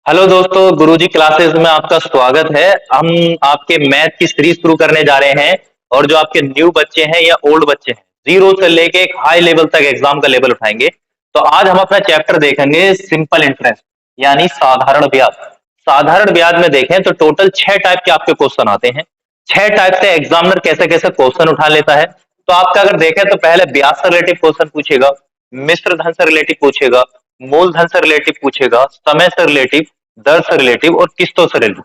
Hello दोस्तों, गुरुजी classes में आपका स्वागत है। हम आपके मैथ की सीरीज शुरू करने जा रहे हैं और जो आपके न्यू बच्चे हैं या ओल्ड बच्चे हैं, जीरो से लेके एक हाई लेवल तक एग्जाम का लेवल उठाएंगे। तो आज हम अपना चैप्टर देखेंगे सिंपल इंटरेस्ट यानी साधारण ब्याज। साधारण ब्याज में देखें तो टोटल 6 टाइप के आपके क्वेश्चन आते हैं। 6 टाइप से एग्जामिनर कैसे कैसे क्वेश्चन उठा लेता है। तो आपका अगर देखें तो पहले ब्याज से रिलेटिव क्वेश्चन पूछेगा, मिश्र धन से रिलेटिव पूछेगा, मूलधन से रिलेटिव पूछेगा, समय से रिलेटिव, दर से रिलेटिव और किस्तों से रिलेटिव।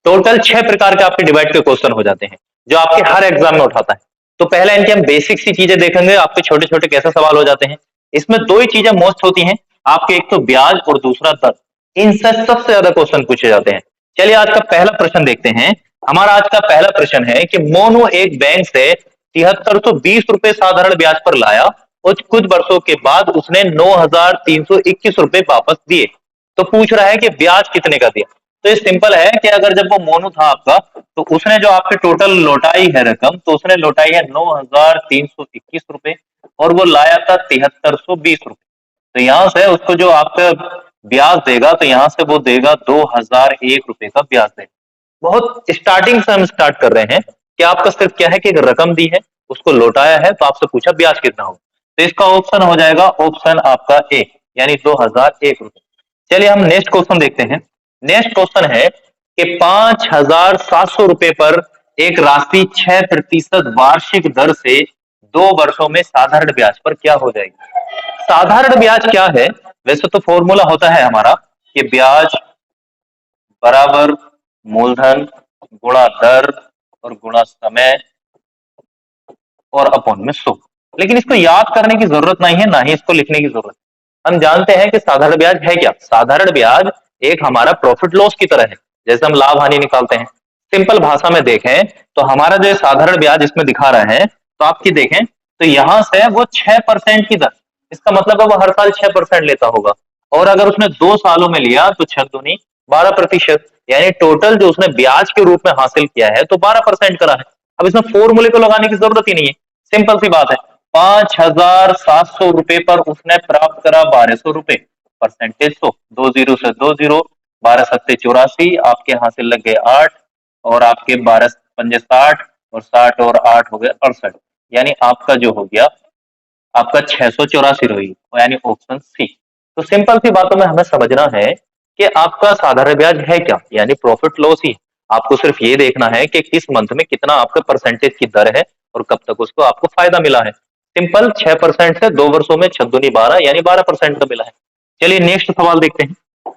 टोटल 6 प्रकार के आपके डिवाइड के क्वेश्चन हो जाते हैं जो आपके हर एग्जाम में उठाता है। तो पहले इनके हम बेसिक सी चीजें देखेंगे, आपके छोटे छोटे कैसे सवाल हो जाते हैं। इसमें दो ही चीजें मोस्ट होती हैं आपके, एक तो ब्याज और दूसरा दर। इनसे सबसे ज्यादा क्वेश्चन पूछे जाते हैं। चलिए आज का पहला प्रश्न देखते हैं। हमारा आज का पहला प्रश्न है कि मोनू एक बैंक से 7320 रुपए साधारण ब्याज पर लाया और कुछ वर्षों के बाद उसने 9321 रुपए वापस दिए। तो पूछ रहा है कि ब्याज कितने का दिया। तो ये सिंपल है कि अगर जब वो मोनू था आपका, तो उसने जो आपके टोटल लौटाई है रकम, तो उसने लौटाई है 9321 रुपए और वो लाया था 7320 रुपए। तो यहां से उसको जो आपका ब्याज देगा, तो यहां से वो देगा 2001 रुपए का ब्याज देगा। बहुत स्टार्टिंग से हम स्टार्ट कर रहे हैं कि आपका सिर्फ क्या है कि एक रकम दी है, उसको लौटाया है, तो आपसे पूछा ब्याज कितना होगा। तो इसका ऑप्शन हो जाएगा ऑप्शन आपका ए, यानी 2001 रुपए। चलिए हम नेक्स्ट क्वेश्चन देखते हैं। नेक्स्ट क्वेश्चन है कि 5700 रुपए पर एक राशि 6% वार्षिक दर से 2 वर्षों में साधारण ब्याज पर क्या हो जाएगी। साधारण ब्याज क्या है। वैसे तो फॉर्मूला होता है हमारा कि ब्याज बराबर मूलधन गुणा दर और गुणा समय और अपॉन में 100। लेकिन इसको याद करने की जरूरत नहीं है, ना ही इसको लिखने की जरूरत है। हम जानते हैं कि साधारण ब्याज है क्या। साधारण ब्याज एक हमारा प्रॉफिट लॉस की तरह है, जैसे हम लाभ हानि निकालते हैं। सिंपल भाषा में देखें तो हमारा जो साधारण ब्याज इसमें दिखा रहा है, तो आपकी देखें तो यहां से वो 6% की दर, इसका मतलब है वो हर साल 6% लेता होगा। और अगर उसने 2 सालों में लिया तो 6 दूनी 12%, यानी टोटल जो उसने ब्याज के रूप में हासिल किया है तो 12% करा है। अब इसमें फॉर्मूले को लगाने की जरूरत ही नहीं है, सिंपल सी बात है। 5700 रुपए पर उसने प्राप्त करा 1200 रुपए, परसेंटेज 100, 2 जीरो से 2 जीरो, 12 सत्ते 84, आपके हासिल लग गए 8 और आपके 12 पंजे 60 और 60 और 8 हो गए 68। यानी आपका जो हो गया आपका 684 रही, यानी ऑप्शन सी। तो सिंपल सी बातों में हमें समझना है कि आपका साधारण ब्याज है क्या, यानी प्रॉफिट लॉस ही। आपको सिर्फ ये देखना है कि किस मंथ में कितना आपका परसेंटेज की दर है और कब तक उसको आपको फायदा मिला है। सिंपल 6% से 2 वर्षों में 6 दूनी 12, यानी 12% का मिला है। चलिए नेक्स्ट सवाल देखते हैं।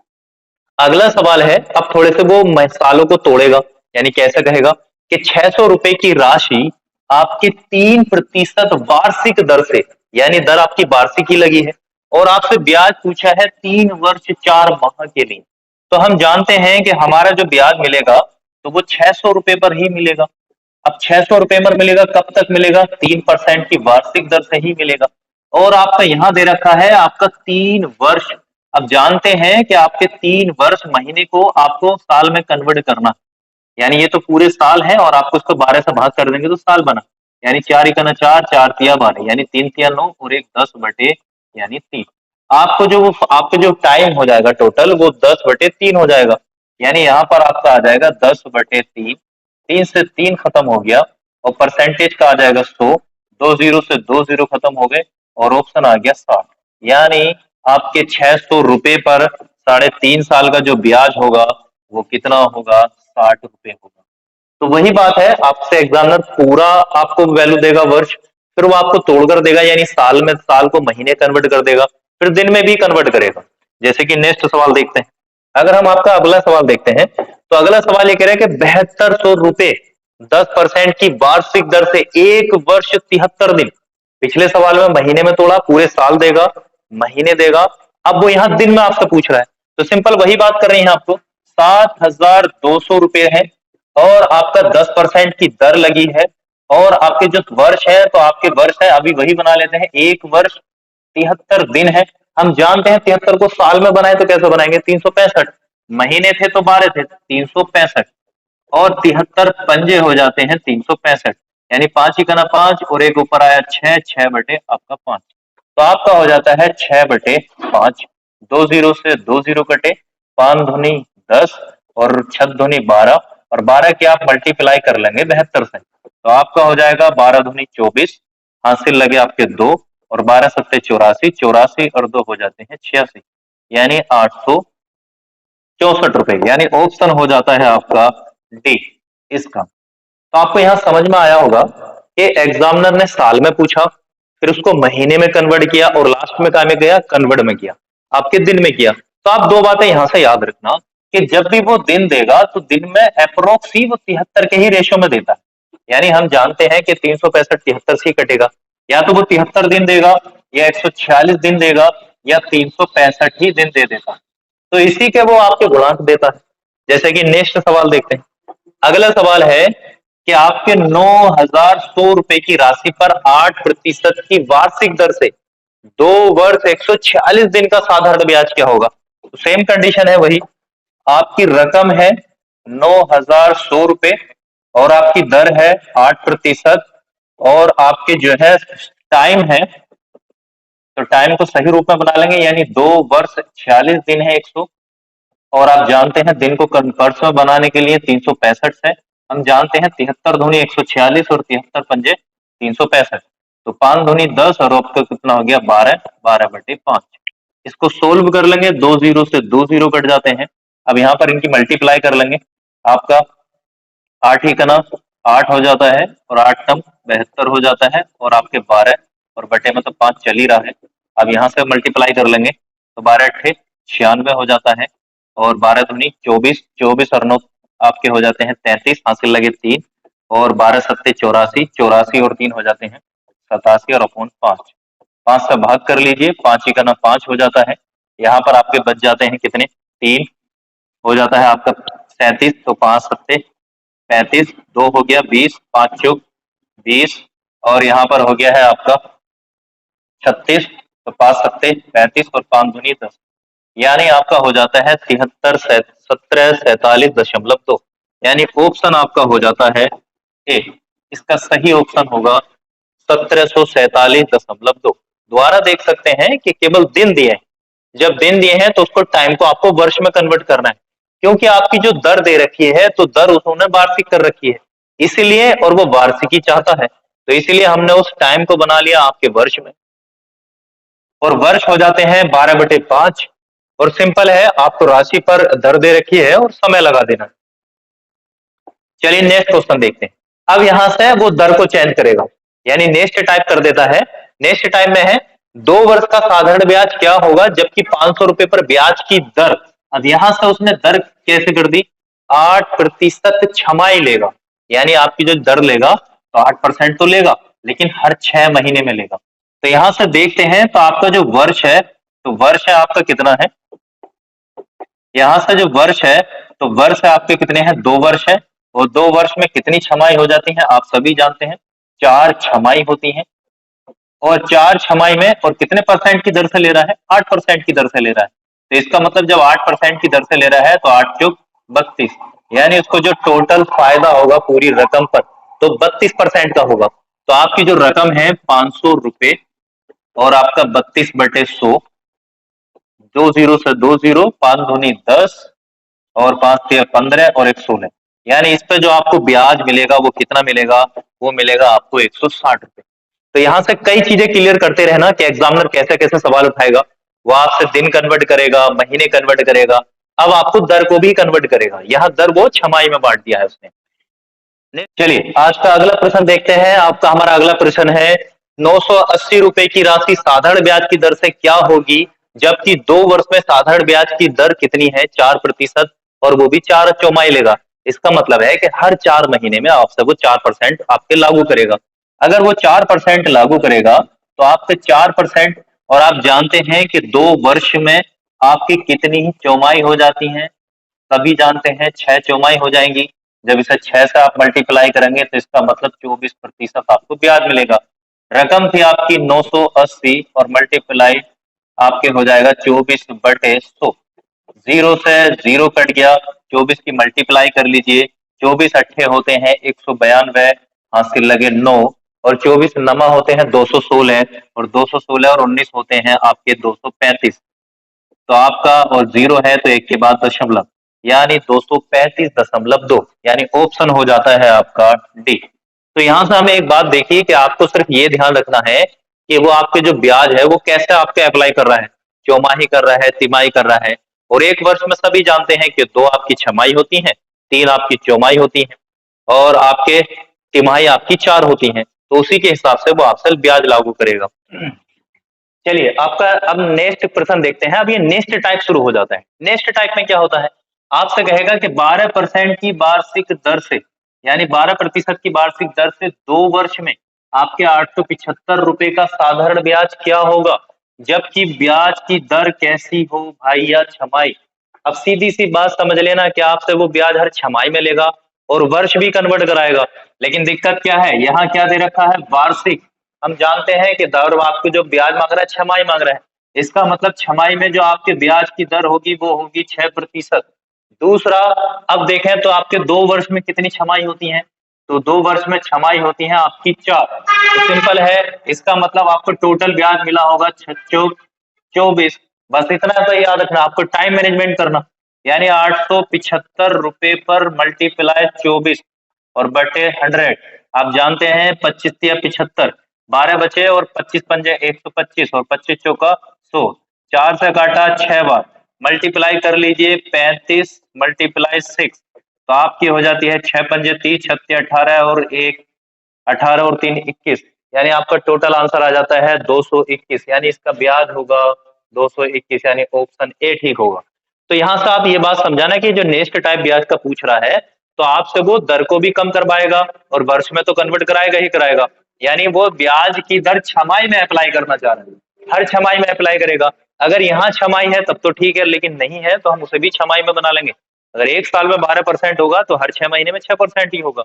अगला सवाल है, अब थोड़े से वो सालों को तोड़ेगा, यानी कैसे कहेगा कि 600 रुपए की राशि आपकी 3% वार्षिक दर से, यानी दर आपकी वार्षिक ही लगी है, और आपसे ब्याज पूछा है 3 वर्ष 4 माह के लिए। तो हम जानते हैं कि हमारा जो ब्याज मिलेगा तो वो 600 रुपए पर ही मिलेगा। अब 600 रुपए पर मिलेगा, कब तक मिलेगा, 3% की वार्षिक दर से ही मिलेगा। और आपका यहां दे रखा है आपका 3 वर्ष। अब जानते हैं कि आपके 3 वर्ष महीने को आपको साल में कन्वर्ट करना, यानी ये तो पूरे साल है और आपको इसको 12 से भाग कर देंगे तो साल बना। यानी 4 × 4 4 × 3 = 12, यानी 3 × 9 और एक 10/, यानी 3। आपको जो टाइम हो जाएगा टोटल वो 10/3 हो जाएगा। यानी यहाँ पर आपका आ जाएगा 10/3। 3 से 3 खत्म हो गया और परसेंटेज का आ जाएगा 100। 2 जीरो से 2 जीरो खत्म हो गए और ऑप्शन आ गया 60। यानी आपके 600 रुपए पर 3.5 साल का जो ब्याज होगा वो कितना होगा, 60 रुपए होगा। तो वही बात है, आपसे एग्जामिनर पूरा आपको वैल्यू देगा वर्ष, फिर वो आपको तोड़कर देगा, यानी साल में साल को महीने कन्वर्ट कर देगा, फिर दिन में भी कन्वर्ट करेगा। जैसे कि नेक्स्ट सवाल देखते हैं। अगर हम आपका अगला सवाल देखते हैं तो अगला सवाल ये कह रहा है कि 7200 रुपए 10% की वार्षिक दर से 1 वर्ष 73 दिन। पिछले सवाल में महीने में तोड़ा, पूरे साल देगा, महीने देगा। अब वो यहाँ दिन में आपसे पूछ रहा है, तो सिंपल वही बात कर रहे हैं आपको। 7200 रुपए है और आपका 10% की दर लगी है, और आपके जो वर्ष है तो आपके वर्ष है, अभी वही बना लेते हैं, 1 वर्ष 73 दिन है। हम जानते हैं 73 को साल में बनाए तो कैसे बनाएंगे, 365। महीने थे तो 12 थे, 365 और 73 पंजे हो जाते हैं 365, यानी 5 × 5 और एक ऊपर आया 6, 6/आपका 5। तो आपका हो जाता है 6/5। 2 जीरो से 2 जीरो कटे पान धुनी 10 और छत धुनी 12, और 12 की आप मल्टीप्लाई कर लेंगे 72 से, तो आपका हो जाएगा 12 धुनी 24, हासिल लगे आपके 2, और 12 सत्ते 84, 84 और 2 हो जाते हैं 86, यानी 864 रुपए, यानी ऑप्शन हो जाता है आपका डी इसका। तो आपको यहाँ समझ में आया होगा कि एग्जामिनर ने साल में पूछा, फिर उसको महीने में कन्वर्ट किया, और लास्ट में क्या में गया, कन्वर्ट में किया, आपके दिन में किया। तो आप दो बातें यहां से याद रखना कि जब भी वो दिन देगा तो दिन में अप्रोक्स ही वो 73 के ही रेशो में देता है, यानी हम जानते हैं कि 365 73 से ही कटेगा, या तो वो 73 दिन देगा, या 146 दिन देगा, या 365 ही दिन दे देता, तो इसी के वो आपके गुणांक देता है। जैसे कि नेक्स्ट सवाल देखते हैं। अगला सवाल है कि आपके 9,100 रुपए की राशि पर 8% की वार्षिक दर से 2 वर्ष 146 दिन का साधारण ब्याज क्या होगा। तो सेम कंडीशन है वही, आपकी रकम है 9,100 रुपए और आपकी दर है 8%, और आपके जो है टाइम है, तो टाइम को सही रूप में बना लेंगे, यानी 2 वर्ष 46 दिन है 100, और आप जानते हैं दिन को वर्ष में बनाने के लिए 365 है, हम जानते हैं 73 धुनी 146 और 73 पंजे 365, तो 5 धुनी 10 और आपका कितना हो गया 12, 12/5। इसको सोल्व कर लेंगे, 2 जीरो से 2 जीरो कट जाते हैं। अब यहाँ पर इनकी मल्टीप्लाई कर लेंगे, आपका 8 ही का ना 8 हो जाता है, और 8 कम 72 हो जाता है, और आपके 12 और बटे में तो 5 चल ही रहा है। अब यहाँ से मल्टीप्लाई कर लेंगे तो 12 अट्ठे 96 हो जाता है, और 12 दूनी 24, 24 और 9 आपके हो जाते हैं 33, हासिल लगे 3, और 12 सत्ते 84, 84 और 3 हो जाते हैं 87, और अपॉन 5, 5 से भाग कर लीजिए, 5 ही का ना 5 हो जाता है। यहाँ पर आपके बच जाते हैं कितने, 3 हो जाता है आपका 37, तो 5 सत्ते 35, 2 हो गया 20, 5 चौक 20, और यहाँ पर हो गया है आपका 36, तो 5 सत्ते 35 और 5 दूनी 10, यानी आपका हो जाता है 1747.2, यानी ऑप्शन आपका हो जाता है ए। इसका सही ऑप्शन होगा 1747.2। दोबारा देख सकते हैं कि केवल दिन दिए हैं, जब दिन दिए हैं तो उसको टाइम को आपको वर्ष में कन्वर्ट करना है, क्योंकि आपकी जो दर दे रखी है तो दर उन्होंने वार्षिक कर रखी है, इसलिए, और वो वार्षिक ही चाहता है, तो इसलिए हमने उस टाइम को बना लिया आपके वर्ष में, और वर्ष हो जाते हैं 12/5, और सिंपल है, आपको राशि पर दर दे रखी है और समय लगा देना। चलिए नेक्स्ट क्वेश्चन देखते हैं। अब यहां से वो दर को चेंज करेगा, यानी नेक्स्ट टाइप कर देता है। नेक्स्ट टाइप में है 2 वर्ष का साधारण ब्याज क्या होगा जबकि 500 रुपए पर ब्याज की दर। अब यहां से उसने दर कैसे कर दी, 8% छमाई लेगा, यानी आपकी जो दर लेगा तो 8% तो लेगा, लेकिन हर 6 महीने में लेगा। तो यहां से देखते हैं, तो आपका जो वर्ष है, तो वर्ष है आपका कितना है, यहाँ से जो वर्ष है, तो वर्ष आपके कितने हैं, 2 वर्ष है, और 2 वर्ष में कितनी छमाई हो जाती है आप सभी जानते हैं, 4 छमाई होती है, और 4 छमाई में और कितने परसेंट की दर से ले रहा है, 8% की दर से ले रहा है। तो इसका मतलब जब 8% की दर से ले रहा है तो 8 चौक 32, यानी उसको जो टोटल फायदा होगा पूरी रकम पर, तो 32% का होगा। तो आपकी जो रकम है 500 रुपए, और आपका 32/100, 2 जीरो से 2 जीरो, 5 दूनी 10, और 5 तिया 15 और 1 16, यानी इस पे जो आपको ब्याज मिलेगा वो कितना मिलेगा, वो मिलेगा आपको 160 रुपए। तो यहाँ से कई चीजें क्लियर करते रहना कि एग्जामिनर कैसे कैसे सवाल उठाएगा, वो आपसे दिन कन्वर्ट करेगा, महीने कन्वर्ट करेगा, अब आपको दर को भी कन्वर्ट करेगा, यहाँ दर वो छमाई में बांट दिया है उसने। चलिए आज का अगला प्रश्न देखते हैं। आपका हमारा अगला प्रश्न है 980 रुपए की राशि साधारण ब्याज की दर से क्या होगी जबकि 2 वर्ष में साधारण ब्याज की दर कितनी है, 4%, और वो भी 4 चौमाई लेगा। इसका मतलब है कि हर 4 महीने में आपसे वो 4% आपके लागू करेगा। अगर वो 4% लागू करेगा तो आपसे 4%, और आप जानते हैं कि 2 वर्ष में आपकी कितनी ही चौमाई हो जाती है, सभी जानते हैं 6 चौमाई हो जाएंगी। जब इसे 6 से आप मल्टीप्लाई करेंगे तो इसका मतलब 24% आपको ब्याज मिलेगा। रकम थी आपकी 980, और मल्टीप्लाई आपके हो जाएगा 24/100, जीरो से जीरो कट गया, 24 की मल्टीप्लाई कर लीजिए, 24 अट्ठे होते हैं 192, हासिल लगे 9, और 24 नमा होते हैं 216, और 216 और 19 होते हैं आपके 235। तो आपका और जीरो है तो एक के बाद दशमलव, यानी 235.2, यानी ऑप्शन हो जाता है आपका डी। तो यहां से हमें एक बात देखिए कि आपको सिर्फ ये ध्यान रखना है कि वो आपके जो ब्याज है वो कैसे आपके अप्लाई कर रहा है, चौमाही कर रहा है, तिमाही कर रहा है। और एक वर्ष में सभी जानते हैं कि दो आपकी छमाही होती है, तीन आपकी चौमाही होती है, और आपके तिमाही आपकी चार होती है। तो उसी के हिसाब से वो आपसे ब्याज लागू करेगा। चलिए आपका अब नेक्स्ट प्रश्न देखते हैं। अब ये नेक्स्ट टाइप शुरू हो जाता है। नेक्स्ट टाइप में क्या होता है, आपसे कहेगा कि 12% की वार्षिक दर से, यानी 12% की वार्षिक दर से 2 वर्ष में आपके 875 रुपए का साधारण ब्याज क्या होगा, जबकि ब्याज की दर कैसी हो भाई या छमाई। अब सीधी सी बात समझ लेना कि आपसे वो ब्याज हर छमाई में लेगा और वर्ष भी कन्वर्ट कराएगा। लेकिन दिक्कत क्या है, यहाँ क्या दे रखा है, वार्षिक। हम जानते हैं कि दर आपको जो ब्याज मांग रहा है छमाही मांग रहा है, इसका मतलब छमाही में जो आपके ब्याज की दर होगी वो होगी 6%। दूसरा, अब देखें तो आपके 2 वर्ष में कितनी छमाही होती है, तो 2 वर्ष में छमाही होती है आपकी 4। तो सिंपल है, इसका मतलब आपको टोटल ब्याज मिला होगा 24। बस इतना तो याद रखना, आपको टाइम मैनेजमेंट करना, यानी 875 रुपए पर मल्टीप्लाई 24 और बटे 100। आप जानते हैं 25 या 75, 12 बचे और 25 पंजे 125 और 25 चौका 100, 4 से काटा 6 बार, मल्टीप्लाई कर लीजिए 35 मल्टीप्लाई 6, तो आपकी हो जाती है 6 पंजे 30, 36 18 और 1 18 और 3 21, यानी आपका टोटल आंसर आ जाता है 221, यानी इसका ब्याज होगा 221, यानी ऑप्शन ए ठीक होगा। तो यहाँ से आप ये बात समझाना कि जो नेक्स्ट टाइप ब्याज का पूछ रहा है, तो आपसे वो दर को भी कम करवाएगा और वर्ष में तो कन्वर्ट कराएगा ही कराएगा, यानी वो ब्याज की दर छमाही में अप्लाई करना चाह रहे हैं, हर छमाही में अप्लाई करेगा। अगर यहाँ छमाही है तब तो ठीक है, लेकिन नहीं है तो हम उसे भी छमाही में बना लेंगे। अगर एक साल में 12% होगा तो हर 6 महीने में 6% ही होगा।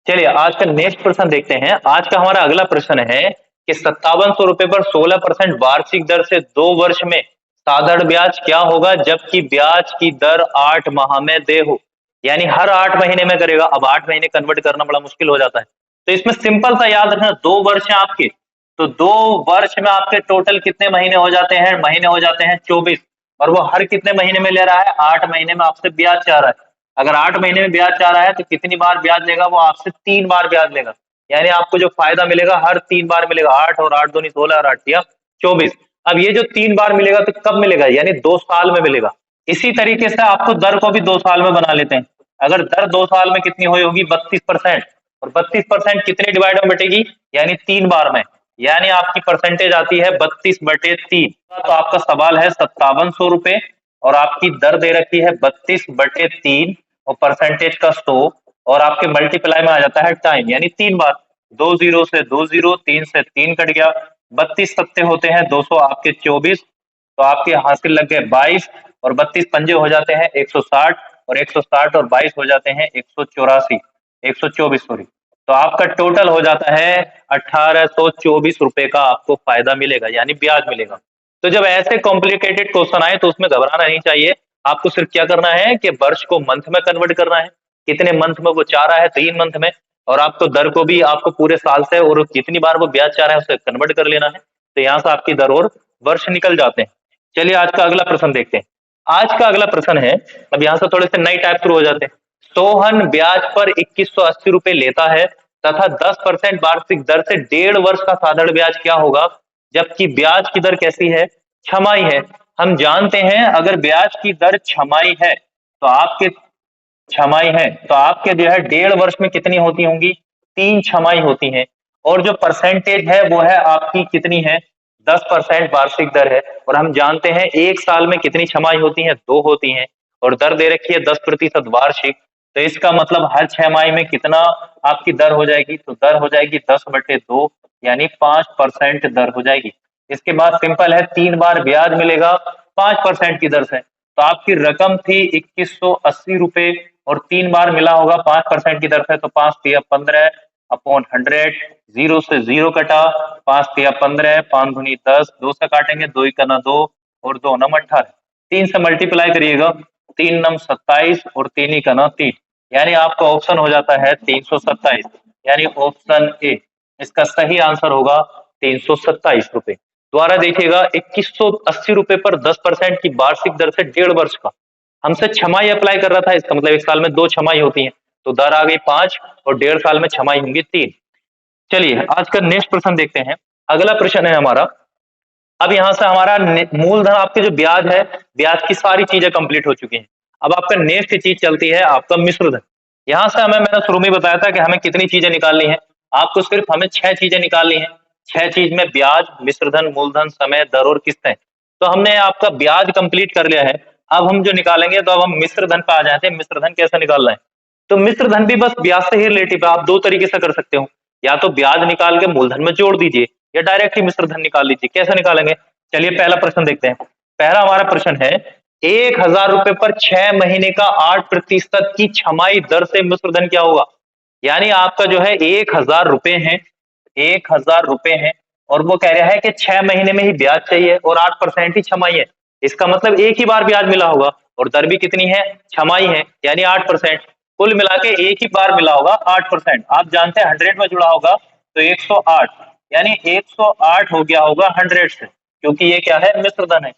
चलिए आज का नेक्स्ट प्रश्न देखते हैं। आज का हमारा अगला प्रश्न है कि 5700 रुपए पर 16% वार्षिक दर से 2 वर्ष में साधारण ब्याज क्या होगा, जबकि ब्याज की दर 8 माह में दे हो, यानी हर 8 महीने में करेगा। अब 8 महीने कन्वर्ट करना बड़ा मुश्किल हो जाता है, तो इसमें सिंपल सा याद रखना, 2 वर्ष है आपके, तो 2 वर्ष में आपके टोटल कितने महीने हो जाते हैं, महीने हो जाते हैं 24, और वो हर कितने महीने में ले रहा है, 8 महीने में आपसे ब्याज चाह रहा है। अगर 8 महीने में ब्याज चाह रहा है तो कितनी बार ब्याज लेगा, वो आपसे 3 बार ब्याज लेगा, यानी आपको जो फायदा मिलेगा हर 3 बार मिलेगा। 8 और 8 दूनी 16 और 8 या 24। अब ये जो 3 बार मिलेगा तो कब मिलेगा, यानी 2 साल में मिलेगा। इसी तरीके से आपको दर को भी 2 साल में बना लेते हैं। अगर दर 2 साल में कितनी होगी, 32%, और 32% कितने डिवाइड में बटेगी, यानी 3 बार में, यानी आपकी परसेंटेज आती है 32/3। तो आपका सवाल है 5700 रुपए और आपकी दर दे रखी है 32/3 और परसेंटेज का 100, और आपके मल्टीप्लाई में आ जाता है टाइम, यानी 3 बार। 2 जीरो से 2 जीरो, 3 से 3 कट गया, 32 सत्ते होते हैं 200, आपके 24, तो आपके हासिल लग गए 22, और 32 पंजे हो जाते हैं 160, और 160 और 22 हो जाते हैं 184, 124 सॉरी। तो आपका टोटल हो जाता है 1824 रुपए का आपको फायदा मिलेगा, यानी ब्याज मिलेगा। तो जब ऐसे कॉम्प्लिकेटेड क्वेश्चन आए तो उसमें घबराना नहीं चाहिए। आपको सिर्फ क्या करना है कि वर्ष को मंथ में कन्वर्ट करना है, कितने मंथ में वो चाह रहा है 3 मंथ में, और आपको दर को भी आपको पूरे साल से और कितनी बार वो ब्याज चाह रहा है उसे कन्वर्ट कर लेना है। तो यहाँ से आपकी दर और वर्ष निकल जाते हैं। चलिए आज का अगला प्रश्न देखते हैं। आज का अगला प्रश्न है, अब यहाँ से थोड़े से नई टाइप शुरू हो जाते हैं। सोहन ब्याज पर 2180 रुपए लेता है तथा 10% वार्षिक दर से 1.5 वर्ष का साधारण ब्याज क्या होगा, जबकि ब्याज की दर कैसी है, छमाही है। हम जानते हैं अगर ब्याज की दर छमाही है तो आपके छमाही है तो आपके जो है 1.5 वर्ष में कितनी होती होंगी, 3 छमाही होती हैं, और जो परसेंटेज है वो है आपकी कितनी है, 10% वार्षिक दर है। और हम जानते हैं एक साल में कितनी छमाही होती है, 2 होती हैं, और दर दे रखी है 10% वार्षिक। तो इसका मतलब हर 6 माही में कितना आपकी दर हो जाएगी, तो दर हो जाएगी 10/2, यानी 5% दर हो जाएगी। इसके बाद सिंपल है, 3 बार ब्याज मिलेगा 5% की दर से, तो आपकी रकम थी 2180 रुपए, और 3 बार मिला होगा 5% की दर से, तो 5 तिया 15 अपॉन 100, जीरो से जीरो कटा, 5 तिया 15, 5 दूनी 10, 2 से काटेंगे, 2 1 2 और 2 9 18, 3 से मल्टीप्लाई करिएगा, 3 9 27 और 3 1 3, यानी आपका ऑप्शन हो जाता है 327, यानी ऑप्शन ए इसका सही आंसर होगा 327 रुपए। द्वारा देखिएगा 2180 रुपए पर 10% की वार्षिक दर से 1.5 वर्ष का हमसे छमाही अप्लाई कर रहा था। इसका मतलब 1 साल में 2 छमाही होती है, तो दर आ गई 5 और 1.5 साल में छमाही होंगी 3। चलिए आज का नेक्स्ट प्रश्न देखते हैं। अगला प्रश्न है हमारा, अब यहाँ से हमारा मूलधन आपके जो ब्याज है, ब्याज की सारी चीजें कंप्लीट हो चुकी हैं। अब आपका नेक्स्ट चीज चलती है आपका मिश्रधन। यहाँ से मैंने शुरू में बताया था कि हमें कितनी चीजें निकालनी है, आपको सिर्फ हमें 6 चीजें निकालनी है। 6 चीज में ब्याज, मिश्रधन, मूलधन, समय, दर और किस्तें। तो हमने आपका ब्याज कंप्लीट कर लिया है। अब हम जो निकालेंगे, तो अब हम मिश्रधन पे आ जाते हैं। मिश्रधन कैसे निकालना है, तो मिश्रधन भी बस ब्याज से ही रिलेटिव है। आप 2 तरीके से कर सकते हो, या तो ब्याज निकाल के मूलधन में जोड़ दीजिए, या डायरेक्ट ही मिश्रधन निकाल लीजिए। कैसे निकालेंगे, चलिए पहला प्रश्न देखते हैं। पहला हमारा प्रश्न है, 1000 रुपए पर 6 महीने का 8% की छमाही दर से मिश्रधन क्या होगा। यानी आपका जो है 1000 रुपए है, 1000 रुपए है, और वो कह रहा है कि 6 महीने में ही ब्याज चाहिए और 8% ही छमाही है। इसका मतलब एक ही बार ब्याज मिला होगा, और दर भी कितनी है, छमाही है, यानी 8%। कुल मिला के एक ही बार मिला होगा 8%। आप जानते हैं 100 में जुड़ा होगा तो 108, यानी 108 हो गया होगा 100 से, क्योंकि ये क्या है, मिश्रधन है।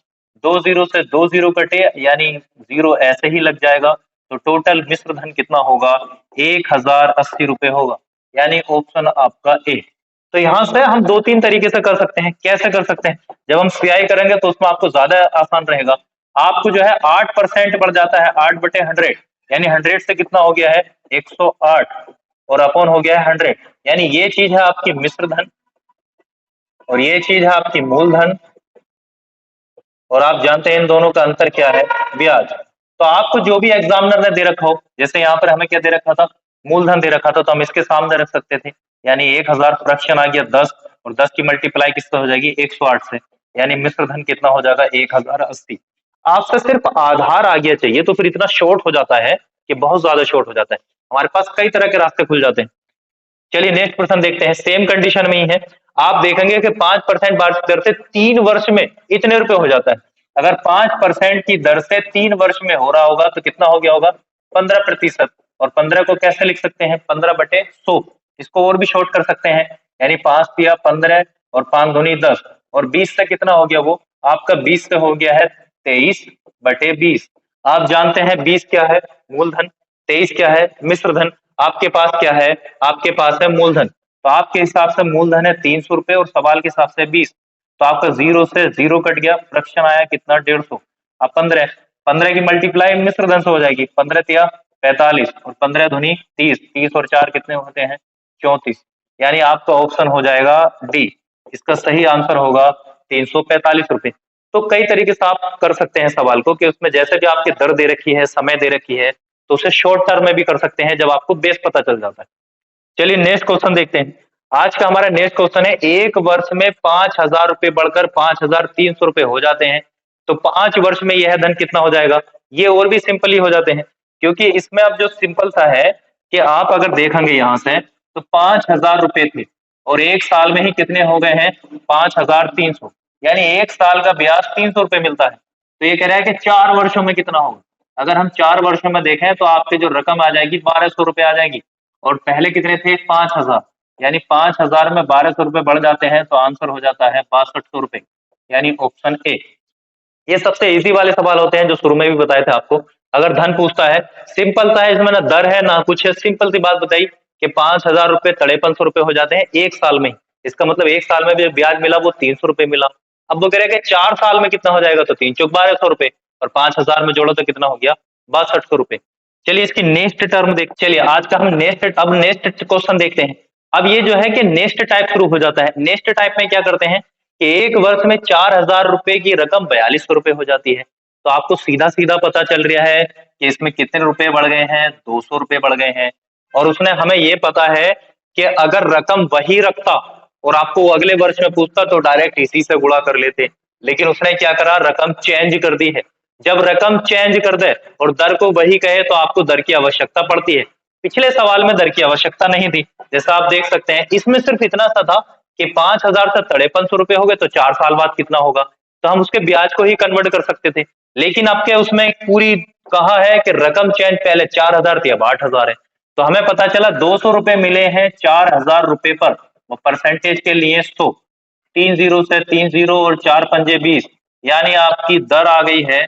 2 जीरो से 2 जीरो कटे, यानी जीरो ऐसे ही लग जाएगा। तो टोटल मिश्रधन कितना होगा, 1080 रुपए होगा, यानी ऑप्शन आपका ए। तो यहाँ से हम 2-3 तरीके से कर सकते हैं। कैसे कर सकते हैं, जब हम सीआई करेंगे तो उसमें आपको ज्यादा आसान रहेगा। आपको जो है 8% बढ़ जाता है, 8/100, यानी 100 से कितना हो गया है, 108, और अपॉन हो गया है 100, यानी ये चीज है आपकी मिश्रधन और ये चीज है आपकी मूलधन, और आप जानते हैं इन दोनों का अंतर क्या है, ब्याज। तो आपको जो भी एग्जामिनर ने दे रखा हो, जैसे यहाँ पर हमें क्या दे रखा था, मूलधन दे रखा था, तो हम इसके सामने रख सकते थे, यानी 1000 फ्रैक्शन आ गया 10, और 10 की मल्टीप्लाई किससे हो जाएगी, 108 से, यानी मिश्रधन कितना हो जाएगा, 1080। आपसे सिर्फ आधार आ गया चाहिए, तो फिर इतना शॉर्ट हो जाता है कि बहुत ज्यादा शॉर्ट हो जाता है। हमारे पास कई तरह के रास्ते खुल जाते हैं। चलिए नेक्स्ट प्रश्न देखते हैं, सेम कंडीशन में ही है। आप देखेंगे कि 5% वार्षिक दर से 3 वर्ष में इतने रुपए हो जाता है। अगर 5% की दर से 3 वर्ष में हो रहा होगा तो कितना हो गया होगा, 15%। और 15 को कैसे लिख सकते हैं, 15/100। इसको और भी शॉर्ट कर सकते हैं, यानी 5 तिया 15 और 5 दूनी 10, और 20 से कितना हो गया, वो आपका 20 से हो गया है 23/20। आप जानते हैं 20 क्या है, मूलधन, 23 क्या है, मिश्रधन। आपके पास क्या है, आपके पास है मूलधन। तो आपके हिसाब से मूलधन है 300 रुपए और सवाल के हिसाब से 20। तो आपका 0 से 0 कट गया, फ्रैक्शन आया कितना, 150। अब 15 की मल्टीप्लाई मिश्रधन से हो जाएगी, 15 तिया 45 और 15 धुनी 30, 30 और 4 कितने होते हैं, 34, यानी आपका ऑप्शन हो जाएगा डी। इसका सही आंसर होगा 345 रुपए। तो कई तरीके से आप कर सकते हैं सवाल को, कि उसमें जैसे भी आपकी दर दे रखी है, समय दे रखी है, तो उसे शॉर्ट टर्म में भी कर सकते हैं जब आपको बेस पता चल जाता है। चलिए नेक्स्ट क्वेश्चन देखते हैं। आज का हमारा नेक्स्ट क्वेश्चन है, 1 वर्ष में 5000 रुपए बढ़कर 5300 रुपए हो जाते हैं, तो 5 वर्ष में यह धन कितना हो जाएगा। ये और भी सिंपल ही हो जाते हैं, क्योंकि इसमें अब जो सिंपल सा है कि आप अगर देखेंगे यहाँ से, तो 5000 रुपए थे और 1 साल में ही कितने हो गए हैं, 5300, यानी 1 साल का ब्याज 300 रुपए मिलता है। तो ये कह रहा है कि 4 वर्षों में कितना होगा। अगर हम 4 वर्षों में देखें तो आपकी जो रकम आ जाएगी 1200 रुपए आ जाएगी, और पहले कितने थे, 5000, यानी 5000 में 1200 रुपए बढ़ जाते हैं, तो आंसर हो जाता है 6200 रुपए, यानी ऑप्शन ए। ये सबसे इजी वाले सवाल होते हैं जो शुरू में भी बताए थे आपको। अगर धन पूछता है, सिंपल सा है, इसमें ना दर है ना कुछ है, सिंपल सी बात बताई कि 5000 रुपए 5300 रुपए हो जाते हैं 1 साल में। इसका मतलब 1 साल में भी ब्याज मिला वो 300 रुपए मिला। अब वो कह रहे हैं कि 4 साल में कितना हो जाएगा, तो 3 चौक 1200 रुपए, और 5000 में जोड़ो तो कितना हो गया, 6200 रुपए। चलिए इसकी नेक्स्ट टर्म देख, चलिए आज का हम नेक्स्ट क्वेश्चन देखते हैं। अब ये जो है कि नेक्स्ट टाइप शुरू हो जाता है। नेक्स्ट टाइप में क्या करते हैं कि 1 वर्ष में 4000 रुपए की रकम 4200 रुपए हो जाती है। तो आपको सीधा सीधा पता चल रहा है कि इसमें कितने रुपए बढ़ गए हैं, 200 रुपए बढ़ गए हैं। और उसने हमें ये पता है कि अगर रकम वही रखता और आपको अगले वर्ष में पूछता तो डायरेक्ट इसी से गुणा कर लेते, लेकिन उसने क्या करा, रकम चेंज कर दी है। जब रकम चेंज कर दे और दर को वही कहे तो आपको दर की आवश्यकता पड़ती है। पिछले सवाल में दर की आवश्यकता नहीं थी, जैसा आप देख सकते हैं। इसमें सिर्फ इतना सा था कि 5000 से 5300 रुपए हो गए तो 4 साल बाद कितना होगा, तो हम उसके ब्याज को ही कन्वर्ट कर सकते थे। लेकिन आपके उसमें पूरी कहा है कि रकम चेंज पहले 4000 थी अब 8000 है। तो हमें पता चला 200 रुपए मिले हैं 4000 रुपए पर, वो परसेंटेज के लिए 100, 3 जीरो से 3 जीरो और 4 पंजे 20, यानी आपकी दर आ गई है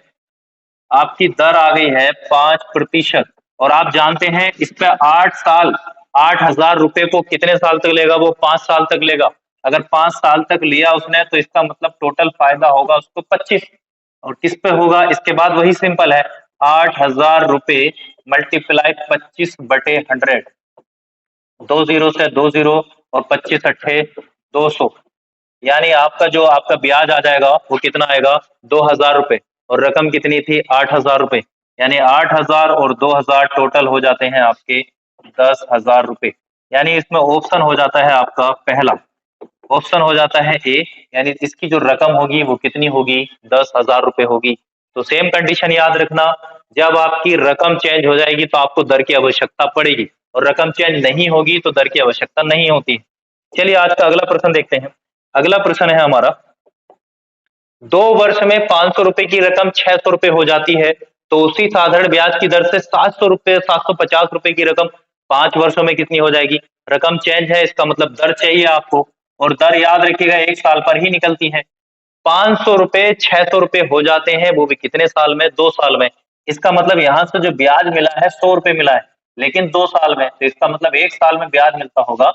5%। और आप जानते हैं इस पे 8 साल, 8,000 रुपए को कितने साल तक लेगा? वो 5 साल तक लेगा। अगर 5 साल तक लिया उसने तो इसका मतलब टोटल फायदा होगा उसको 25। और किस पे होगा? इसके बाद वही सिंपल है, 8,000 रुपए मल्टीप्लाई 25/100, 2 जीरो से 2 जीरो और 25 अट्ठे 200, यानी आपका ब्याज आ जाएगा वो कितना आएगा? 2,000 रुपए। और रकम कितनी थी? 8,000 रुपए। यानी 8,000 और 2,000 टोटल हो जाते हैं आपके 10,000 रुपए। यानी इसमें ऑप्शन हो जाता है आपका पहला, ऑप्शन हो जाता है ए, यानी इसकी जो रकम होगी वो कितनी होगी? 10,000 रुपए होगी। तो सेम कंडीशन याद रखना, जब आपकी रकम चेंज हो जाएगी तो आपको दर की आवश्यकता पड़ेगी, और रकम चेंज नहीं होगी तो दर की आवश्यकता नहीं होती। चलिए आज का अगला प्रश्न देखते हैं। अगला प्रश्न है हमारा, 2 वर्ष में 500 रुपए की रकम 600 रुपए हो जाती है, तो उसी साधारण ब्याज की दर से 700 रुपए 750 रुपए की रकम 5 वर्षों में कितनी हो जाएगी? रकम चेंज है, इसका मतलब दर चाहिए आपको, और दर याद रखिएगा 1 साल पर ही निकलती है। 500 रुपए 600 रुपए हो जाते हैं, वो भी कितने साल में? 2 साल में। इसका मतलब यहाँ से जो ब्याज मिला है 100 रुपए मिला है, लेकिन 2 साल में, तो इसका मतलब 1 साल में ब्याज मिलता होगा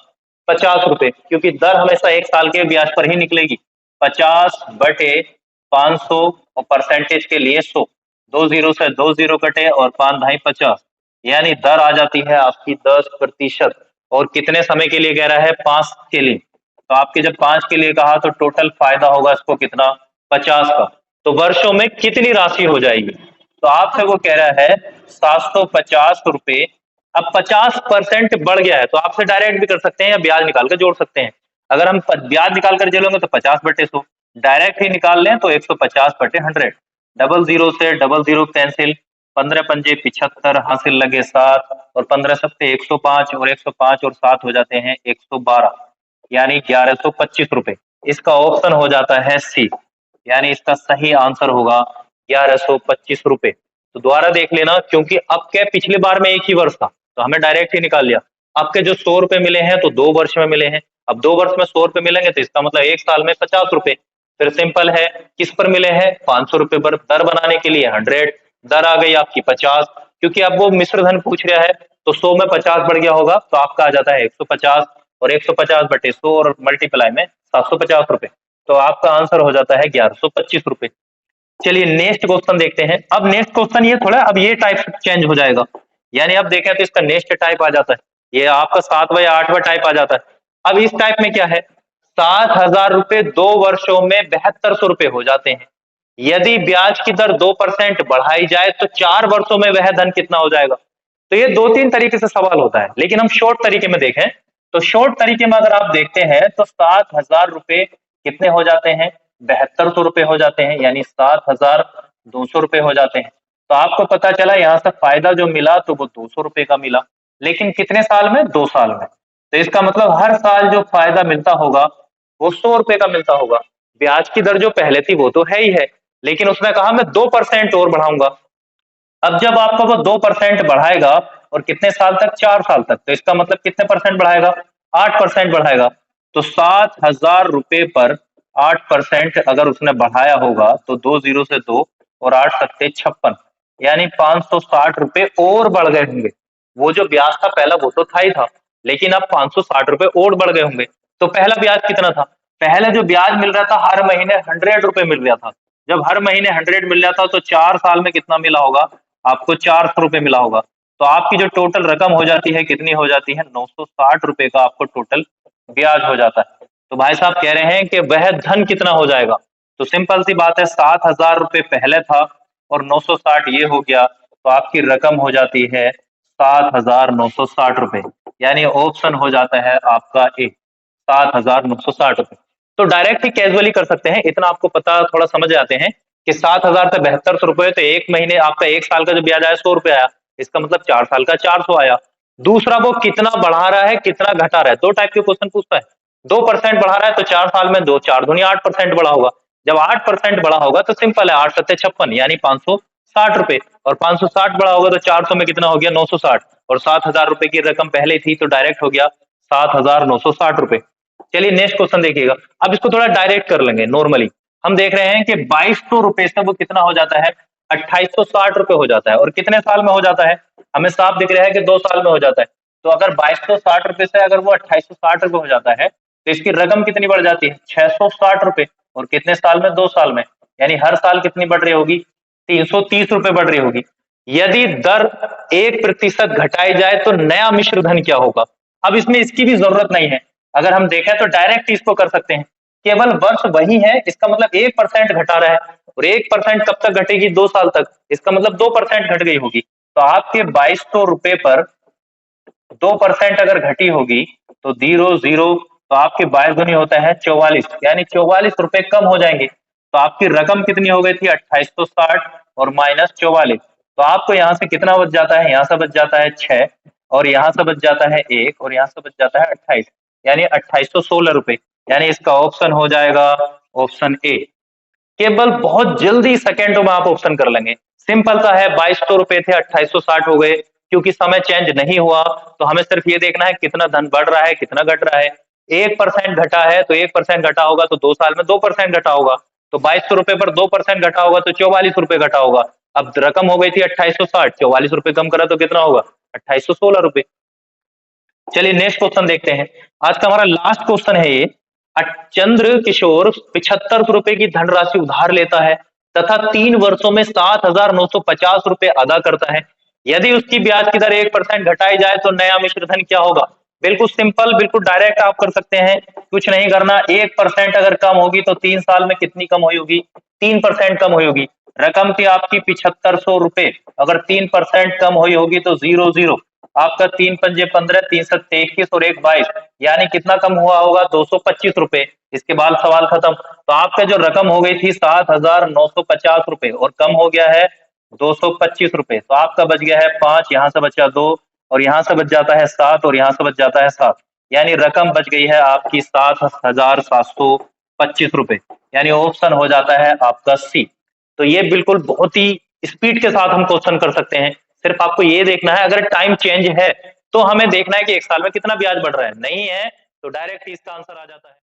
50 रुपए, क्योंकि दर हमेशा 1 साल के ब्याज पर ही निकलेगी। 50/500 और परसेंटेज के लिए 100, 2 जीरो से 2 जीरो कटे और 5 ढाई 50, यानी दर आ जाती है आपकी 10%। और कितने समय के लिए कह रहा है? 5 के लिए। तो आपके जब 5 के लिए कहा तो टोटल फायदा होगा इसको कितना? 50 का। तो वर्षों में कितनी राशि हो जाएगी? तो आपसे वो कह रहा है 750 रुपए। अब 50% बढ़ गया है तो आपसे डायरेक्ट भी कर सकते हैं या ब्याज निकाल कर जोड़ सकते हैं। अगर हम ब्याज निकाल कर जोड़ेंगे तो 50/100, डायरेक्ट ही निकाल लें तो 150/100। डबल जीरो से डबल जीरो कैंसिल, 15 पंजे 75, हासिल लगे 7, और 15 सत्ते 105, और 105 और 7 हो जाते हैं 112, यानी 1125 रुपए। इसका ऑप्शन हो जाता है सी, यानी इसका सही आंसर होगा 1125 रुपए। तो दोबारा देख लेना, क्योंकि अब क्या पिछले बार में एक ही वर्ष था तो हमें डायरेक्ट ही निकाल लिया। आपके जो 100 रुपए मिले हैं तो 2 वर्ष में मिले हैं। अब 2 वर्ष में 100 रुपए मिलेंगे तो इसका मतलब 1 साल में 50 रुपए। फिर सिंपल है, किस पर मिले हैं? 500 रुपए पर। दर बनाने के लिए 100, दर आ गई आपकी 50, क्योंकि अब वो मिश्र धन पूछ रहा है तो 100 में 50 बढ़ गया होगा तो आपका आ जाता है 150, और 150/100 और मल्टीप्लाई में 750 रुपए। तो आपका आंसर हो जाता है 1125 रुपए। चलिए नेक्स्ट क्वेश्चन देखते हैं। अब नेक्स्ट क्वेश्चन ये थोड़ा, अब ये टाइप चेंज हो जाएगा, यानी अब देखें तो इसका नेक्स्ट टाइप आ जाता है, ये आपका 7वां या 8वां टाइप आ जाता है। अब इस टाइप में क्या है? 7,000 रुपए 2 वर्षों में 7200 रुपए हो जाते हैं। यदि ब्याज की दर 2% बढ़ाई जाए तो 4 वर्षों में वह धन कितना हो जाएगा? तो ये 2-3 तरीके से सवाल होता है, लेकिन हम शॉर्ट तरीके में देखें तो शॉर्ट तरीके में अगर आप देखते हैं तो 7,000 रुपए कितने हो जाते हैं? 7200 रुपए हो जाते हैं, यानी 7,200 रुपए हो जाते हैं। तो आपको पता चला यहाँ से फायदा जो मिला तो वो 200 रुपए का मिला, लेकिन कितने साल में? 2 साल में। तो इसका मतलब हर साल जो फायदा मिलता होगा वो 100 रुपए का मिलता होगा। ब्याज की दर जो पहले थी वो तो है ही है, लेकिन उसने कहा मैं 2% और बढ़ाऊंगा। अब जब आपका वो 2% बढ़ाएगा, और कितने साल तक? 4 साल तक, तो इसका मतलब कितने परसेंट बढ़ाएगा? 8% बढ़ाएगा। तो 7,000 रुपए पर 8% अगर उसने बढ़ाया होगा तो 2 जीरो से 2 और 8 सत्ते 56, यानी 560 रुपए और बढ़ गए होंगे। वो जो ब्याज था पहला वो तो था ही था, लेकिन अब 560 रुपए और बढ़ गए होंगे। तो पहला ब्याज कितना था? पहले जो ब्याज मिल रहा था हर महीने 100 रुपए मिल रहा था। जब हर महीने 100 मिल रहा था तो 4 साल में कितना मिला होगा? आपको 400 रुपए मिला होगा। तो आपकी जो टोटल रकम हो जाती है कितनी हो जाती है? 960 रुपए का आपको टोटल ब्याज हो जाता है। तो भाई साहब कह रहे हैं कि वह धन कितना हो जाएगा? तो सिंपल सी बात है, 7,000 रुपए पहले था और 960 ये हो गया, तो आपकी रकम हो जाती है 7,960 रुपए, यानी ऑप्शन हो जाता है आपका ए, 7,960 रुपए। तो डायरेक्ट ही कैजुअली कर सकते हैं, इतना आपको पता थोड़ा समझ आते हैं कि 7,000 से 7200 रुपए, तो एक महीने आपका 1 साल का जो ब्याज आया 100 रुपए आया, इसका मतलब 4 साल का 400 आया। दूसरा वो कितना बढ़ा रहा है कितना घटा रहा है, 2 टाइप के क्वेश्चन पूछता है। 2% बढ़ा रहा है तो 4 साल में 2 4 दूनी 8% बढ़ा होगा। जब 8% बढ़ा होगा तो सिंपल है, 8 सत्ते 56, यानी 560 रुपए, और 560 बढ़ा होगा तो 400 में कितना हो गया? 960, और 7,000 रुपए की रकम पहले थी तो डायरेक्ट हो गया 7,960 रुपए। चलिए नेक्स्ट क्वेश्चन देखिएगा। अब इसको थोड़ा डायरेक्ट कर लेंगे। नॉर्मली हम देख रहे हैं कि 2200 रुपए से वो कितना हो जाता है, 2860 रुपए हो जाता है। और कितने साल में हो जाता है, हमें साफ दिख रहा है कि 2 साल में हो जाता है। तो अगर 2260 रुपए से अगर वो 2860 रुपए हो जाता है, तो इसकी रकम कितनी बढ़ जाती है, 660 रुपए। और कितने साल में, 2 साल में। यानी हर साल कितनी बढ़ रही होगी, 330 रुपए बढ़ रही होगी। यदि दर 1% घटाई जाए तो नया मिश्र धन क्या होगा। अब इसमें इसकी भी जरूरत नहीं है, अगर हम देखें तो डायरेक्ट इसको कर सकते हैं। केवल वर्ष वही है, इसका मतलब 1% घटा रहा है। और 1% कब तक घटेगी, 2 साल तक। इसका मतलब 2% घट गई होगी। तो आपके 2200 रुपए पर 2% अगर घटी होगी तो 0 0, तो आपके 22 गुनी होता है 44, यानी 44 रुपए कम हो जाएंगे। तो आपकी रकम कितनी हो गई थी, 2860 और माइनस 44। तो आपको यहाँ से कितना बच जाता है, यहाँ से बच जाता है 6, और यहाँ से बच जाता है 1, और यहाँ से बच जाता है 28, यानी 2816 रुपए। यानी इसका ऑप्शन हो जाएगा ऑप्शन ए। केवल बहुत जल्दी सेकेंडों में आप ऑप्शन कर लेंगे। सिंपल सा है, 2200 रुपए थे 2860 हो गए। क्योंकि समय चेंज नहीं हुआ, तो हमें सिर्फ ये देखना है कितना धन बढ़ रहा है, कितना घट रहा है। 1% घटा है तो 1% घटा होगा, तो 2 साल में 2% घटा होगा। तो 2200 रुपए पर 2% घटा होगा तो 44 रुपए घटा होगा। अब रकम हो गई थी 2860, 44 रुपए कम करा तो कितना होगा, 2816 रुपए। चलिए नेक्स्ट क्वेश्चन देखते हैं। आज का हमारा लास्ट क्वेश्चन है ये। चंद्र किशोर 75 रुपए की धनराशि उधार लेता है तथा 3 वर्षों में 7,950 रुपए अदा करता है। यदि उसकी ब्याज की दर 1% घटाई जाए तो नया मिश्रधन क्या होगा। बिल्कुल सिंपल, बिल्कुल डायरेक्ट आप कर सकते हैं, कुछ नहीं करना। 1% अगर कम होगी तो 3 साल में कितनी कम हुई होगी, 3% कम हुई होगी। रकम थी आपकी 7500 रुपए, अगर 3% कम हुई होगी तो 0 0। आपका 3 पंजे 15, 3 सत्ते 21 और 1 22, यानी कितना कम हुआ होगा, 225 रुपए। इसके बाद सवाल खत्म। तो आपका जो रकम हो गई थी 7,950 रुपए और कम हो गया है 225 रुपए। तो आपका बच गया है 5, यहाँ से बचा 2, और यहाँ से बच जाता है 7, और यहाँ से बच जाता है 7। यानी रकम बच गई है आपकी 7,725 रुपए। यानी ऑप्शन हो जाता है आपका सी। तो ये बिल्कुल बहुत ही स्पीड के साथ हम क्वेश्चन कर सकते हैं। सिर्फ आपको ये देखना है, अगर टाइम चेंज है तो हमें देखना है कि 1 साल में कितना ब्याज बढ़ रहा है, नहीं है तो डायरेक्ट इसका आंसर आ जाता है।